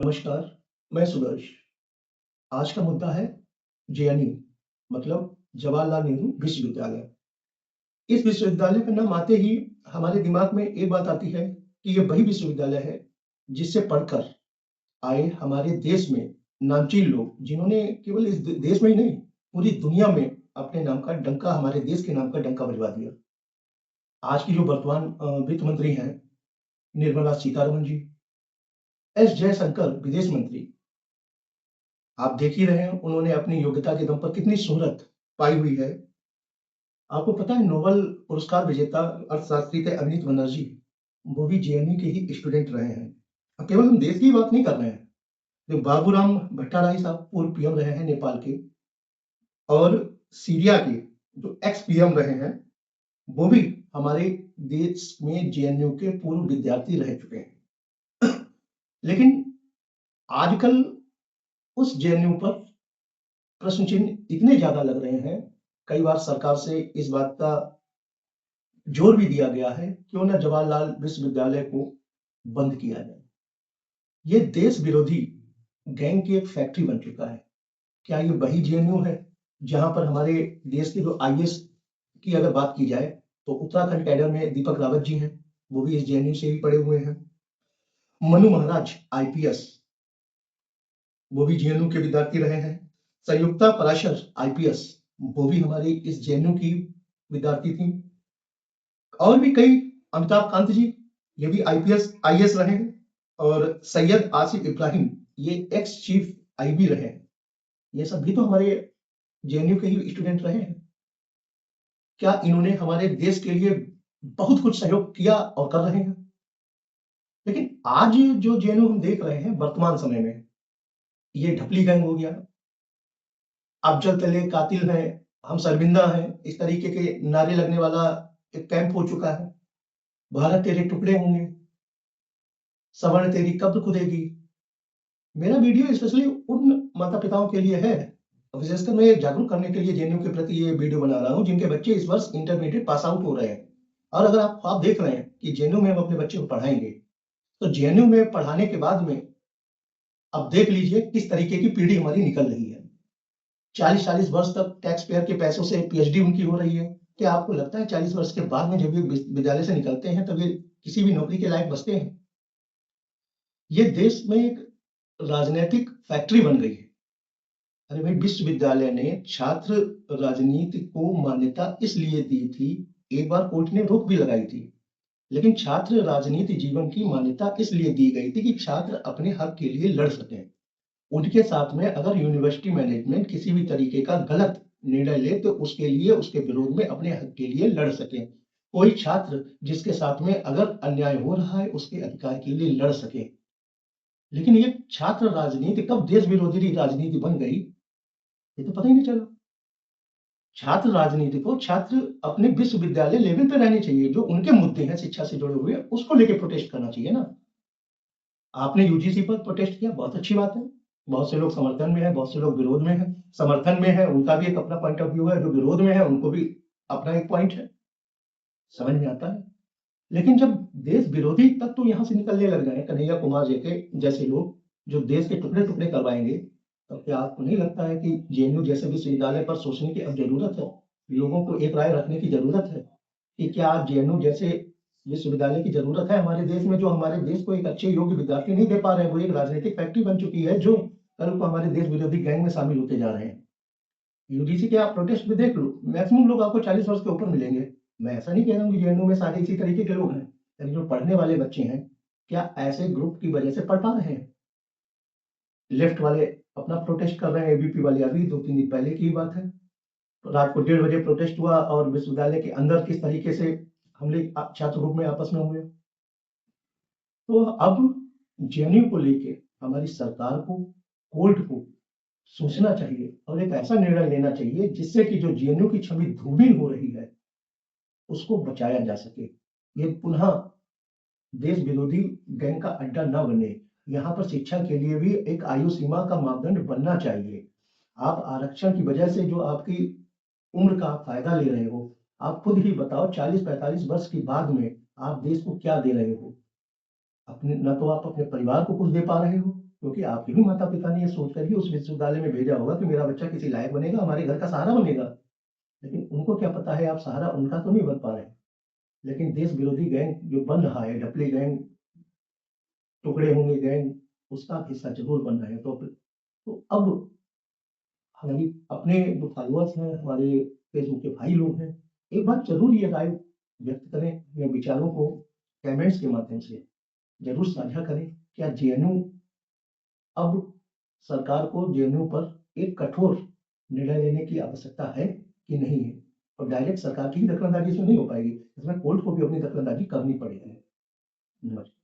नमस्कार, मैं सुदर्श। आज का मुद्दा है जेएनयू मतलब जवाहरलाल नेहरू विश्वविद्यालय। इस विश्वविद्यालय का नाम आते ही हमारे दिमाग में एक बात आती है कि ये वही विश्वविद्यालय है जिससे पढ़कर आए हमारे देश में नामचीन लोग, जिन्होंने केवल इस देश में ही नहीं, पूरी दुनिया में अपने नाम का डंका, हमारे देश के नाम का डंका बजवा दिया। आज की जो वर्तमान वित्त मंत्री हैं, निर्मला सीतारमण जी, एस जयशंकर विदेश मंत्री, आप देख ही रहे हैं उन्होंने अपनी योग्यता के दम पर कितनी शोहरत पाई हुई है। आपको पता है नोबेल पुरस्कार विजेता अर्थशास्त्री थे अवनीत बनर्जी, वो भी जेएनयू के ही स्टूडेंट रहे हैं। अब केवल हम देश की बात नहीं कर रहे हैं, जो बाबूराम भट्टाराई साहब पूर्व पीएम रहे हैं नेपाल के, और सीरिया के जो एक्स पीएम रहे हैं, वो भी हमारे देश में जेएनयू के पूर्व विद्यार्थी रह चुके हैं। लेकिन आजकल उस जेएनयू पर प्रश्न चिन्ह इतने ज्यादा लग रहे हैं, कई बार सरकार से इस बात का जोर भी दिया गया है क्यों ना जवाहरलाल विश्वविद्यालय को बंद किया जाए। ये देश विरोधी गैंग की एक फैक्ट्री बन चुका है। क्या ये वही जेएनयू है जहां पर हमारे देश के जो आईएएस की अगर बात की जाए तो उत्तराखंड कैडर में दीपक रावत जी हैं, वो भी इस जेएनयू से ही पढ़े हुए हैं। मनु महाराज आईपीएस, वो भी जेएनयू के विद्यार्थी रहे हैं। संयुक्ता पराशर आईपीएस, वो भी हमारी इस जेएनयू की विद्यार्थी थी। और भी कई, अमिताभ कांत जी, ये भी आईपीएस आईएएस रहे हैं। और सैयद आसिफ इब्राहिम, ये एक्स चीफ आईबी रहे हैं। ये सब भी तो हमारे जेएनयू के ही स्टूडेंट रहे हैं। क्या इन्होंने हमारे देश के लिए बहुत कुछ सहयोग किया और कर रहे हैं? लेकिन आज जो जेएनयू हम देख रहे हैं वर्तमान समय में, ये ढपली गैंग हो गया, अफजल तले कातिल हैं, हम शर्मिंदा हैं, इस तरीके के नारे लगने वाला एक कैंप हो चुका है। भारत तेरे टुकड़े होंगे, सवर्ण तेरी कब्र खुदेगी। मेरा वीडियो स्पेशली उन माता पिताओं के लिए है, विशेषकर मैं जागरूक करने के लिए जेएनयू के प्रति ये वीडियो बना रहा हूँ जिनके बच्चे इस वर्ष इंटरमीडिएट पास आउट हो रहे हैं। और अगर आप देख रहे हैं कि जेएनयू में हम अपने बच्चे को पढ़ाएंगे, तो जेएनयू में पढ़ाने के बाद में अब देख लीजिए किस तरीके की पीढ़ी हमारी निकल रही है। 40-40 वर्ष तक टैक्स पेयर के पैसों से पीएचडी उनकी हो रही है। क्या आपको लगता है 40 वर्ष के बाद में जब ये विद्यालय से निकलते हैं तब ये किसी भी नौकरी के लायक बचते हैं? ये देश में एक राजनीतिक फैक्ट्री बन गई है। अरे भाई, विश्वविद्यालय ने छात्र राजनीति को मान्यता इसलिए दी थी, एक बार कोर्ट ने रोक भी लगाई थी, लेकिन छात्र राजनीति जीवन की मान्यता इसलिए दी गई थी कि छात्र अपने हक के लिए लड़ सकें। उनके साथ में अगर यूनिवर्सिटी मैनेजमेंट किसी भी तरीके का गलत निर्णय ले तो उसके लिए, उसके विरोध में अपने हक के लिए लड़ सके। कोई छात्र जिसके साथ में अगर अन्याय हो रहा है उसके अधिकार के लिए लड़ सके। लेकिन ये छात्र राजनीति कब देश विरोधी राजनीति बन गई, ये तो पता ही नहीं चला। छात्र राजनीति को छात्र अपने विश्वविद्यालय लेवल पे रहने चाहिए, जो उनके मुद्दे हैं शिक्षा से जुड़े हुए उसको लेके प्रोटेस्ट करना चाहिए ना। आपने यूजीसी पर प्रोटेस्ट किया, बहुत अच्छी बात है। बहुत से लोग समर्थन में है, बहुत से लोग विरोध में है। समर्थन में है उनका भी एक अपना पॉइंट ऑफ व्यू है, जो विरोध में है उनको भी अपना एक पॉइंट है, समझ में आता है। लेकिन जब देश विरोधी तत्व यहाँ से निकलने लग गए, कन्हैया कुमार जी के जैसे लोग जो देश के टुकड़े टुकड़े करवाएंगे, तो क्या आपको नहीं लगता है कि जेएनयू जैसे विश्वविद्यालय पर सोचने की अब जरूरत है? लोगों को एक राय रखने की जरूरत है कि क्या जेएनयू जैसे विश्वविद्यालय की जरूरत है हमारे देश में, जो हमारे देश को एक अच्छे योग्य विद्यार्थी नहीं दे पा रहे हैं। वो एक राजनीतिक फैक्ट्री बन चुकी है जो कल को हमारे देश विरोधी गैंग में शामिल होते जा रहे हैं। यूजीसी के आप प्रोटेस्ट में देख लो, मैक्सिमम लोग आपको 40 वर्ष के ऊपर मिलेंगे। मैं ऐसा नहीं कह रहा हूँ कि जेएनयू में सारे इसी तरीके के लोग हैं, लेकिन जो पढ़ने वाले बच्चे हैं, क्या ऐसे ग्रुप की वजह से पढ़ पा रहे हैं? लेफ्ट वाले अपना प्रोटेस्ट कर रहे हैं, एबीपी वाले अभी 2-3 दिन पहले की ही बात है। रात को 1:30 बजे प्रोटेस्ट हुआ और विश्वविद्यालय के अंदर किस तरीके से हमले छात्र ग्रुप में आपस में हुए। तो अब जेएनयू को लेके हमारी सरकार को, कोर्ट को सोचना चाहिए और एक ऐसा निर्णय लेना चाहिए जिससे कि जो जेएनयू की छवि धूमिल हो रही है उसको बचाया जा सके। ये पुनः देश विरोधी गैंग का अड्डा ना बने। यहाँ पर शिक्षा के लिए भी एक आयु सीमा का मापदंड बनना चाहिए। आप आरक्षण की वजह से जो आपकी उम्र का फायदा ले रहे हो, आप खुद ही बताओ 40-45 वर्ष के बाद में आप देश को क्या दे रहे हो? अपने, ना तो आप अपने परिवार को कुछ दे पा रहे हो, क्योंकि आपके भी माता-पिता ने ये सोचकर ही उस विश्वविद्यालय में भेजा होगा कि मेरा बच्चा किसी लायक बनेगा, हमारे घर का सहारा बनेगा। लेकिन उनको क्या पता है आप सहारा उनका तो नहीं बन पा रहे हैं। लेकिन देश विरोधी गैंग जो बन रहा है, ढपली गैंग, टुकड़े होंगे गैंग, उसका आप हिस्सा ज़रूर बन रहे हैं। तो अब हमारी अपने जो फॉलोअर्स हैं, हमारे फेसबुक के भाई लोग हैं, एक बार ज़रूर ये राय व्यक्त करें, अपने विचारों को कमेंट्स के माध्यम से ज़रूर साझा करें। क्या जेएनयू अब सरकार को जेएनयू पर एक कठोर निर्णय लेने की आवश्यकता है कि नहीं है? और डायरेक्ट सरकार की ही दखलअंदाज़ी इसमें नहीं हो पाएगी, इसमें कोर्ट को भी अपनी दखलअंदाज़ी करनी पड़ेगी। नमस्कार।